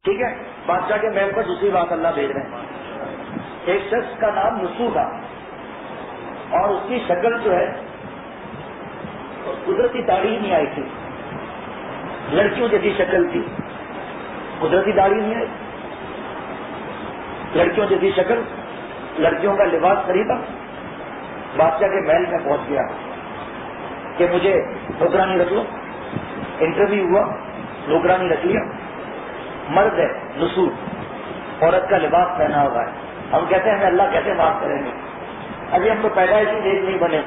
ٹھیک ہے. بادشاہ کے محل پر دوسری بات اللہ بھیج رہے ہیں. ایک شخص کا نام نسو تھا اور اس کی شکل جو ہے قدرتی داڑھی نہیں آئی تھی, لڑکیوں جیسی شکل تھی. قدرتی داڑھی نہیں آئی, لڑکیوں جیسی شکل, لڑکیوں کا لباس خریدا. بادشاہ کے محل میں پہنچ گیا کہ مجھے نوکرانی رکھ لو. انٹرویو ہوا, نوکرانی رکھ لیا. مرد ہے نسو, عورت کا لباس پہنا ہوا ہے. ہم کہتے ہیں ہمیں اللہ کیسے معاف کریں گے, ابھی ہم تو پیدائشی دیش نہیں بنے,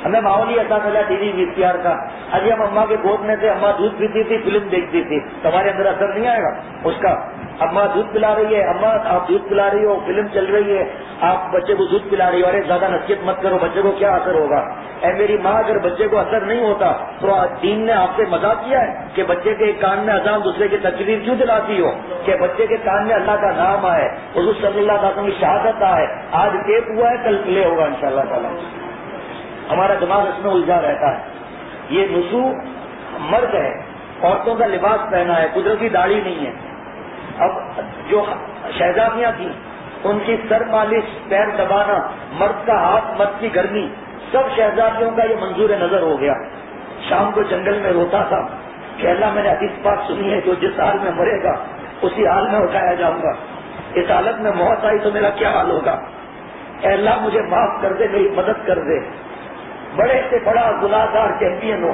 ہمیں ماحول ہی ایسا ملا ٹی وی VCR کا. ابھی ہم اماں کے گود میں تھے, اماں دودھ پیتی تھی, فلم دیکھتی تھی, تمہارے اندر اثر نہیں آئے گا اس کا. اماں دودھ پلا رہی ہے, اماں آپ دودھ پلا رہی ہو, فلم چل رہی ہے, آپ بچے کو دودھ پلا رہی ہو, ارے زیادہ نصیحت مت کرو, بچے کو کیا اثر ہوگا. اے میری ماں, اگر بچے کو اثر نہیں ہوتا تو دین نے آپ سے مذاق کیا ہے کہ بچے کے کان میں اذان دوسرے کی تکبیر کیوں دلاتی ہو, کہ بچے کے کان میں اللہ کا نام آئے, حضور صلی اللہ علیہ وسلم کی شہادت آئے. آج ٹیپ ہوا ہے, کل پلے ہوگا انشاءاللہ تعالی. ہمارا دماغ اس میں الجھا رہتا ہے. یہ نسو مرد ہے, عورتوں کا لباس پہنا ہے, قدرتی داڑھی نہیں ہے. اب جو شہزادیاں تھیں ان کی سر مالش, پیر دبانا, مرد کا ہاتھ, مرد کی گرمی, سب شہزادیوں کا یہ منظور نظر ہو گیا. شام کو جنگل میں روتا تھا کہ اللہ میں نے حدیث پاک سنی ہے, جو جس حال میں مرے گا اسی حال میں اٹھایا جاؤں گا. اس حالت میں موت آئی تو میرا کیا حال ہوگا. اے اللہ مجھے معاف کر دے, میری مدد کر دے. بڑے سے بڑا گناہگار چیمپئن ہو,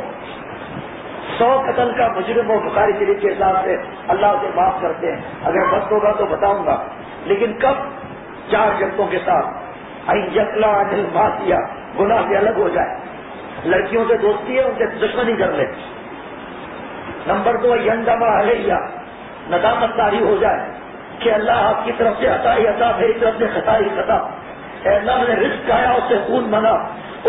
100 قتل کا مجرم ہو, بخاری شریف کے حساب سے اللہ اسے معاف کرتے ہیں. اگر وقت ہوگا تو بتاؤں گا. لیکن کب؟ 4 شرطوں کے ساتھ. یقلا انل معصیہ, گناہ سے الگ ہو جائے. لڑکیوں سے دوستی ہے, ان سے دشمنی کر لے. نمبر 2, یندما علیہ, ندامت طاری ہو جائے کہ اللہ آپ کی طرف سے عطا ہی عطا, میری طرف سے خطا ہی خطا. اے اللہ میں نے رزق آیا, اس سے خون بنا,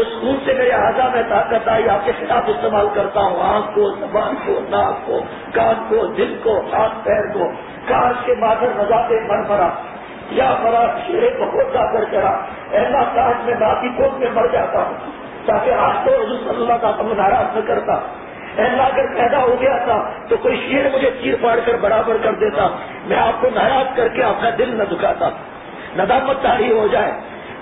اس خون سے میرے اعضاء میں طاقت آئی, آپ کے خلاف استعمال کرتا ہوں. آنکھ کو, زبان کو, ناک کو, کان کو, دل کو, ہاتھ پیر کو. کاش کے مادر نذاتے مر مرا, یا مرا شیرے کو ہوتا کر چڑھا. اے اللہ کاش میں باقی خود میں مر جاتا ہوں, تاکہ آج تو حضور صلی اللہ کا تم ناراض نہ کرتا. اے اللہ اگر پیدا ہو گیا تھا تو کوئی شیر مجھے چیر پاڑ کر برابر کر دیتا, میں آپ کو ناراض کر کے اپنا دل نہ دکھاتا. ندامت طاری ہو جائے.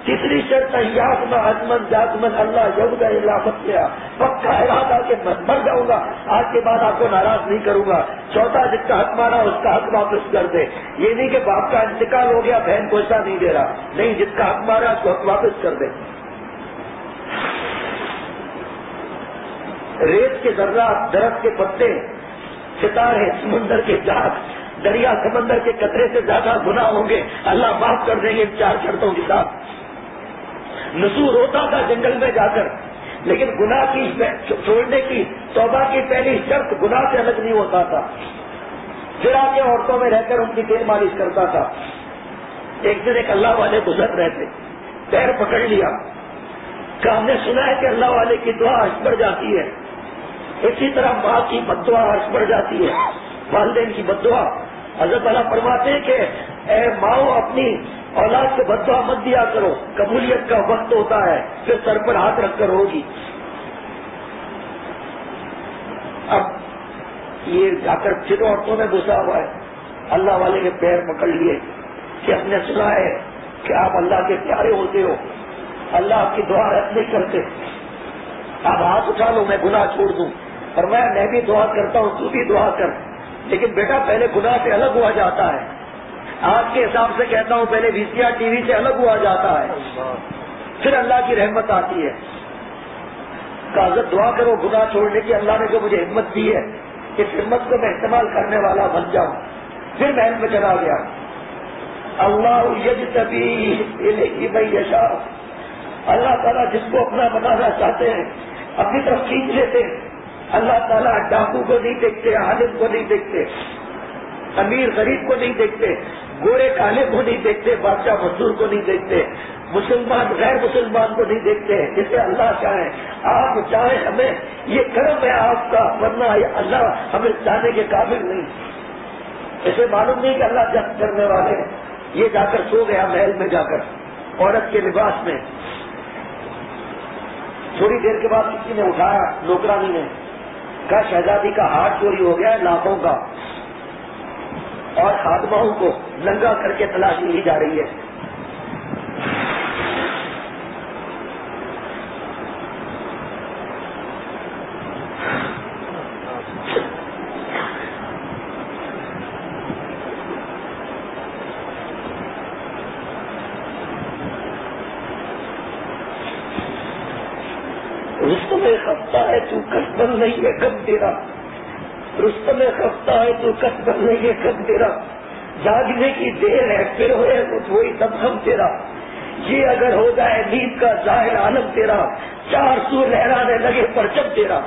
تیسری شرط, یاسمن حتمن جاسمن اللہ یوگا علافت لیا, پکا ارادہ کہ مر جاؤں گا, آج کے بعد آپ کو ناراض نہیں کروں گا. چوتھا, جس کا حق مارا اس کا حق واپس کر دے. یہ نہیں کہ باپ کا انتقال ہو گیا بہن کو ایسا نہیں دے رہا, نہیں, جس کا حق مارا اس کو حق واپس کر دے. ریت کے ذرات, درخت کے پتے, ستارے, سمندر کے جھاگ, دریا سمندر کے قطرے سے زیادہ گناہ ہوں گے, اللہ معاف کر دیں گے ان 4 شرطوں کے ساتھ. نسو روتا تھا جنگل میں جا کر, لیکن گناہ کی چھوڑنے کی, توبہ کی پہلی شرط گناہ سے الگ نہیں ہوتا تھا. پھر آگے عورتوں میں رہ کر ان کی تیل مالش کرتا تھا. ایک دن ایک اللہ والے گزر رہے تھے, پیر پکڑ لیا, کہ ہم نے سنا ہے کہ اللہ والے کی دعا عرش پر جاتی ہے, اسی طرح ماں کی بد دعا عرش پر جاتی ہے, والدین کی بد دعا. حضرت اللہ فرماتے ہیں کہ اے ماؤں اپنی اولاد سے بد دعا مت دیا کرو, قبولیت کا وقت ہوتا ہے, پھر سر پر ہاتھ رکھ کر ہوگی. اب یہ جا کر پھر عورتوں میں گھسا ہوا ہے. اللہ والے کے پیر پکڑ لیے کہ ہم نے سنا ہے کہ آپ اللہ کے پیارے ہوتے ہو, اللہ آپ کی دعا رد نہیں کرتے, آپ ہاتھ اٹھا لو میں گناہ چھوڑ دوں. اور میں بھی دعا کرتا ہوں, تو بھی دعا کر, لیکن بیٹا پہلے گناہ سے الگ ہوا جاتا ہے. آج کے حساب سے کہتا ہوں پہلے VCR TV سے الگ ہوا جاتا ہے, پھر اللہ کی رحمت آتی ہے. حضرت دعا کرو گناہ چھوڑنے کی, اللہ نے جو مجھے ہمت دی ہے اس ہمت کو میں استعمال کرنے والا بن جاؤں. پھر محل میں چلا گیا. اللہ یجتبی الیہ من یشاء, اللہ تعالیٰ جس کو اپنا بنانا چاہتے ہیں اپنی طرف کھینچ لیتے ہیں. اللہ تعالیٰ ڈاکو کو نہیں دیکھتے, عالم کو نہیں دیکھتے, امیر غریب کو نہیں دیکھتے, گورے کالے کو نہیں دیکھتے, بادشاہ مزدور کو نہیں دیکھتے, مسلمان غیر مسلمان کو نہیں دیکھتے. جسے اللہ چاہے, آپ چاہیں ہمیں, یہ کرم ہے آپ کا, ورنہ اللہ ہمیں چاہنے کے قابل نہیں. اسے معلوم نہیں کہ اللہ جذب کرنے والے ہیں. یہ جا کر سو گیا محل میں جا کر عورت کے لباس میں. تھوڑی دیر کے بعد کسی نے اٹھایا, نوکرانی نے, کہا شہزادی کا ہاتھ چوری ہو گیا ہے لاکھوں کا. اور خادماؤں کو ننگا کر کے تلاشی لی جا رہی ہے. رستم خفتہ ہے تو کسبر نہیں ہے کب تیرا، رستم خفتہ ہے تو کسبر نہیں ہے کب تیرا، جاگنے کی دیر ہے پھر ہوئے وہی تب ہم تیرا، یہ اگر ہو جائے نیند کا ظاہر عالم تیرا، چار سو لہرانے لگے پرچم تیرا.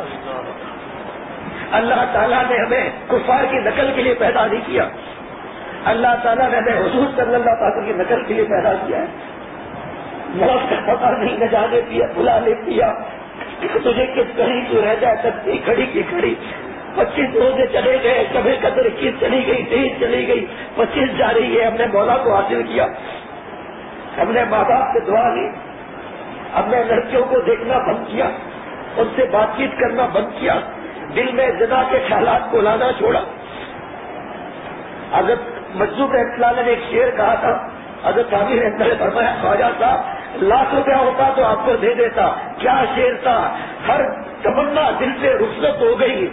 اللہ تعالیٰ نے ہمیں کفار کی نقل کے لیے پیدا نہیں کیا، اللہ تعالیٰ نے ہمیں حضور صلی اللہ علیہ وسلم کی نقل کے لیے پیدا کیا ہے. موت کا پتہ نہیں نہ جانے دیا بلا لے دیا تجھے کس کڑی تو رہ جائے سکتی کھڑی کی کھڑی. 25 روزے چلے گئے، شب قدر 21 چلی گئی، 23 چلی گئی، 25 جا رہی ہے. ہم نے مولا کو حاصل کیا، ہم نے ماں باپ سے دعا لی، ہم نے لڑکیوں کو دیکھنا بند کیا، ان سے بات چیت کرنا بند کیا، دل میں زنا کے خیالات کو لانا چھوڑا. حضرت مجذوب رحمۃ اللہ نے ایک شعر کہا تھا، حضرت عامر رحمۃ اللہ نے فرمایا خواجہ صاحب ₹1,00,000 ہوتا تو آپ کو دے دیتا. کیا شعر تھا، ہر تمنا دل سے رخصت ہو گئی،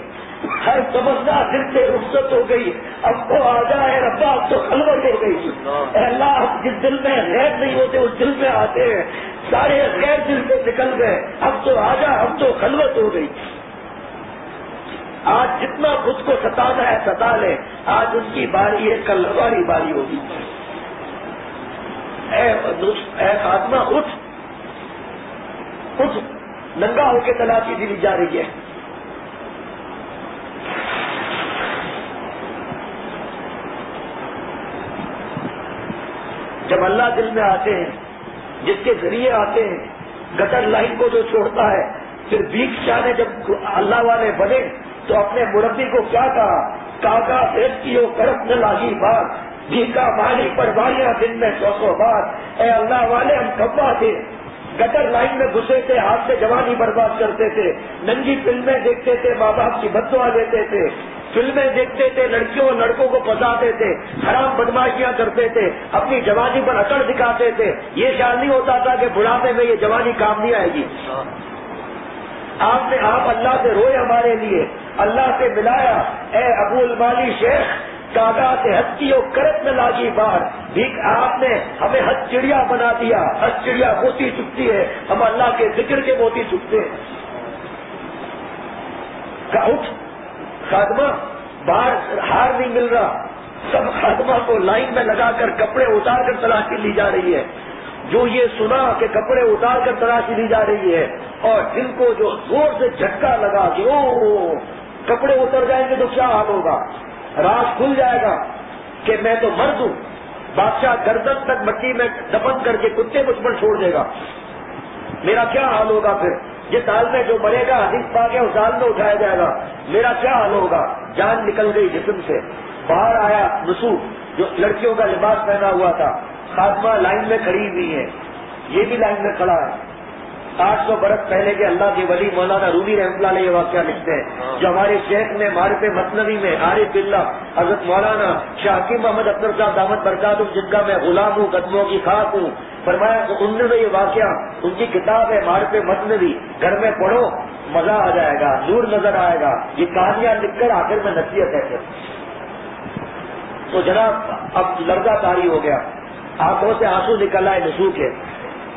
ہر تمنا دل سے رخصت ہو گئی، اب تو آ جائے ربا اب تو خلوت ہو گئی. اے اللہ جس دل میں غیر نہیں ہوتے اس دل میں آتے ہیں، سارے غیر دل سے نکل گئے، اب تو آ جا اب تو خلوت ہو گئی. آج جتنا خود کو ستانا ہے ستا لے، آج اس کی باری ہے کل ہماری باری ہوگی. اے خاتمہ اٹھ اٹھ، ننگا ہو کے تلاشی دی جا رہی ہے. جب اللہ دل میں آتے ہیں، جس کے ذریعے آتے ہیں، گٹر لائن کو جو چھوڑتا ہے، پھر بھیک شاہ نے جب اللہ والے بنے تو اپنے مربی کو کیا کہا، کاکا فیسکیو کرپ نہ لاگی بات، بھیکا ماری پڑواریاں دن میں 100 بار. اے اللہ والے ہم کبا تھے، گٹر لائن میں گھسے تھے، ہاتھ سے جوانی برباد کرتے تھے، ننگی فلمیں دیکھتے تھے، ماں باپ کی بددعا لیتے تھے، فلمیں دیکھتے تھے، لڑکیوں اور لڑکوں کو پھنساتے تھے، حرام بدماشیاں کرتے تھے، اپنی جوانی پر اکڑ دکھاتے تھے. یہ خیال نہیں ہوتا تھا کہ بڑھاپے میں یہ جوانی کام نہیں آئے گی. آپ اللہ سے روئے ہمارے لیے، اللہ سے ملایا. اے ابو المالی شیخ کاغا سے ہستی اور کرت میں لاگی بار، بھیک آپ نے ہمیں ہتھ چڑیا بنا دیا. ہتھ چڑیا موتی چکتی ہے، ہم اللہ کے ذکر کے موتی چکتے ہیں. اٹھ خاتمہ، باہر ہار نہیں مل رہا، سب خاتمہ کو لائن میں لگا کر کپڑے اتار کر تلاشی لی جا رہی ہے. جو یہ سنا کہ کپڑے اتار کر تلاشی لی جا رہی ہے، اور جن کو جو زور سے جھٹکا لگا کہ او کپڑے اتر جائیں گے تو کیا حال ہوگا، راز کھل جائے گا کہ میں تو مرد ہوں، بادشاہ گردن تک مٹی میں دفن کر کے کتے مجھ پر چھوڑ دے گا، میرا کیا حال ہوگا. پھر جس حال میں جو مرے گا حدیث پا کے اس حال میں اٹھایا جائے گا، میرا کیا حال ہوگا. جان نکل گئی جسم سے. باہر آیا نسو جو لڑکیوں کا لباس پہنا ہوا تھا، خاتمہ لائن میں کھڑی ہوئی ہے، یہ بھی لائن میں کھڑا ہے. 800 برس پہلے کے اللہ کے ولی مولانا رومی رحمۃ اللہ علیہ یہ واقعہ لکھتے ہیں، جو ہمارے شیخ نے معرف مثنوی میں عارف باللہ حضرت مولانا شاہ حکیم محمد اختر صاحب دامت برکاتہم جن کا میں غلام ہوں، قدموں کی خاک ہوں، فرمایا کہ انہوں نے یہ واقعہ، ان کی کتاب ہے معرف مثنوی، گھر میں پڑھو مزہ آ جائے گا، نور نظر آئے گا. یہ کہانیاں لکھ کر آخر میں نصیحت ہے. تو جناب اب لڑکا طاری ہو گیا، آنکھوں سے آنسو نکل آئے نسو کے،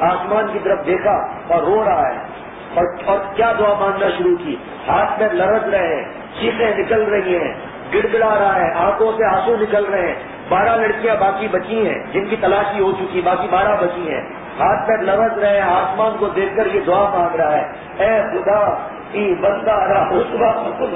آسمان کی طرف دیکھا اور رو رہا ہے، اور کیا دعا مانگنا شروع کی. ہاتھ میں لرز رہے ہیں، چیخیں نکل رہی ہیں، گڑ گڑا رہا ہے، آنکھوں سے آنسو نکل رہے ہیں. 12 لڑکیاں باقی بچی ہیں جن کی تلاشی ہو چکی، باقی 12 بچی ہیں. ہاتھ میں لرز رہے ہیں، آسمان کو دیکھ کر یہ دعا مانگ رہا ہے، اے خدا ای بندہ را رسوا مکن،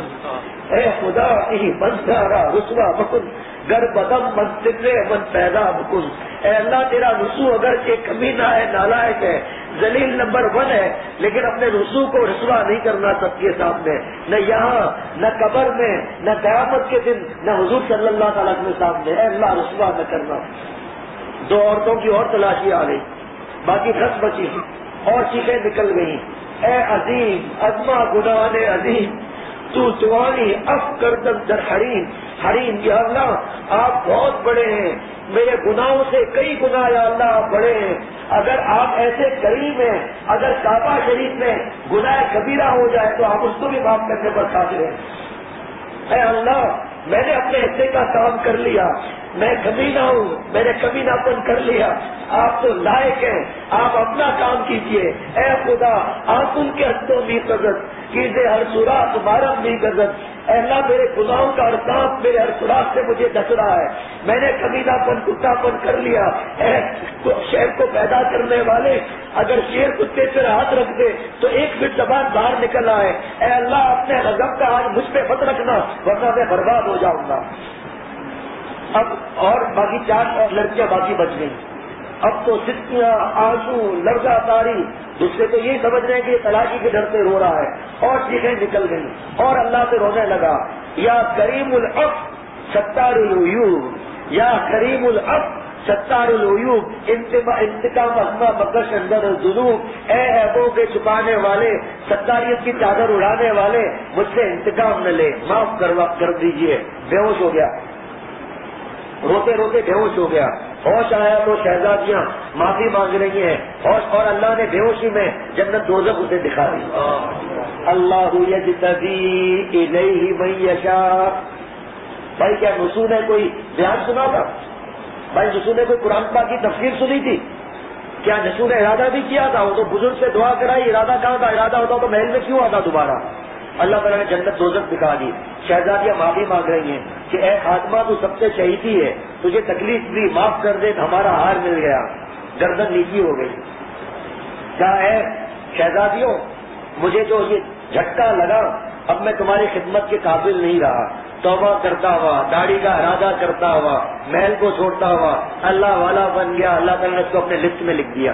اے خدا ای بندہ را رسوا مکن، گر بدم من سکرے من پیدا مکن. اے اللہ تیرا رسو اگر کہ کمینہ ہے، نالائق ہے، ذلیل نمبر 1 ہے، لیکن اپنے رسو کو رسوا نہیں کرنا سب کے سامنے، نہ یہاں نہ قبر میں نہ قیامت کے دن نہ حضور صلی اللہ تعالیٰ کے سامنے. اے اللہ رسوا نہ کرنا. 2 عورتوں کی اور تلاشی آ گئی، باقی 10 بچی اور چیخیں نکل گئی. اے عظیم عظمہ گناہ عظیم تو توانی افکردم در حریم حریم، یا اللہ آپ بہت بڑے ہیں، میرے گناہوں سے کئی گناہ یا اللہ آپ بڑے ہیں، اگر آپ ایسے کریم ہیں، اگر کعبہ شریف میں گناہ کبیرہ ہو جائے تو آپ اس کو بھی معاف کرنے پر قادر ہیں۔ اے اللہ میں نے اپنے حصے کا کام کر لیا، میں کمینہ ہوں، میں نے کمینہ پن کر لیا، آپ تو لائق ہیں، آپ اپنا کام کیجئے۔ اے خدا آپ ان کے ہاتھوں بھی قدرت کیجئے، ہر سوراخ تمہارا بھی قدرت۔ اے اللہ میرے گناہوں کا ارتاب میرے ہر سوراخ سے مجھے ڈس رہا ہے، میں نے کمینہ پن کتا پن کر لیا۔ اے شیر کو پیدا کرنے والے اگر شیر کتے سے ہاتھ رکھ دے تو ایک بھی زبان باہر نکل آئے، اے اللہ اپنے غضب کا آج مجھ پہ مت رکھنا ورنہ میں برباد ہو جاؤں گا۔ اب اور باقی 4 لڑکیاں باقی بچ گئی، اب تو سکیاں آنسو لرزہ تاری، دوسرے تو یہی سمجھ رہے ہیں کہ یہ تلاشی کے ڈر سے رو رہا ہے، اور چیخیں نکل گئی اور اللہ سے رونے لگا، یا کریم العفو ستار العیوب، یا کریم العفو ستار العیوب، انتقام احمد بکش اندر الذنوب، اے عیبوں کے چھپانے والے، ستاریت کی چادر اڑانے والے، مجھ سے انتقام نہ لے، معاف کر دیجئے۔ بے ہوش ہو گیا، روتے روتے بے ہوش ہو گیا، ہوش آیا تو شہزادیاں معافی مانگ رہی ہیں، اور اللہ نے بے ہوشی میں جنت دوزخ اسے دکھا دی۔ اللہ یجتبی الیہ من یشاء۔ بھائی کیا نسو نے کوئی بیان سنا تھا؟ بھائی نسو نے کوئی قرآن پاک کی تفسیر سنی تھی؟ کیا نسو نے ارادہ بھی کیا تھا؟ وہ تو بزرگ سے دعا کرائی، ارادہ کہاں تھا؟ ارادہ ہوتا تو محل میں کیوں آتا دوبارہ؟ اللہ تعالیٰ نے جنت دوزخ دکھا دی۔ شہزادیاں معافی مانگ رہی ہیں کہ اے خاتمہ تو سب سے شہیدی ہے، تجھے تکلیف دی، معاف کر دے، ہمارا ہار مل گیا، گردن نیچی ہو گئی۔ کیا ہے شہزادیوں، مجھے جو یہ جھٹکا لگا اب میں تمہاری خدمت کے قابل نہیں رہا، توبہ کرتا ہوا، داڑھی کا ارادہ کرتا ہوا، محل کو چھوڑتا ہوا اللہ والا بن گیا، اللہ تعالیٰ نے اس کو اپنے لسٹ میں لکھ دیا۔